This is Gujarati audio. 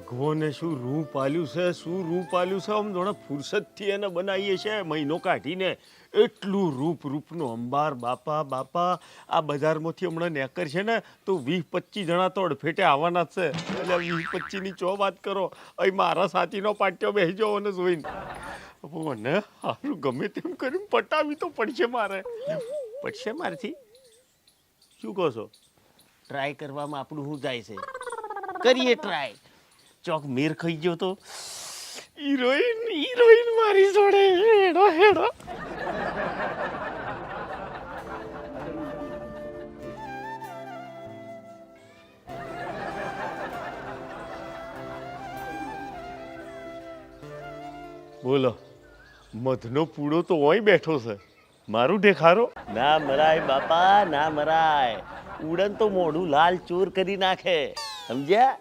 ભગવાને શું રૂપ આલ્યું છે, શું રૂપ આલ્યું છે. આમ જોણે ફુરસદથી એને બનાવીએ છે મહિનો કાઢીને. એટલું રૂપનો અંબાર બાપા બાપા. આ બજારમાંથી હમણાં નેકર છે ને તો 20-25 જણા તો અડફેટે આવવાના જ છે. એટલે 20-25ની ચો વાત કરો. અહીં મારા સાથીનો પાટિયો બેસી જાઓ અને જોઈને મને સારું ગમે તેમ કરીને પટાવી તો પડશે મારે. પડશે મારથી. શું કહો છો? ટ્રાય કરવામાં આપણું શું જાય છે? કરીએ ટ્રાય. ચોક મેર ખાઈ ગયો તો હિરોઈન મારી જોડે. હેડો હેડો. બોલો, મધનો પૂડો તો ઓય બેઠો છે. મારું ઢેખારો ના મરાય બાપા, ના મરાય. ઉડન તો મોઢું લાલ ચોર કરી નાખે, સમજ્યા?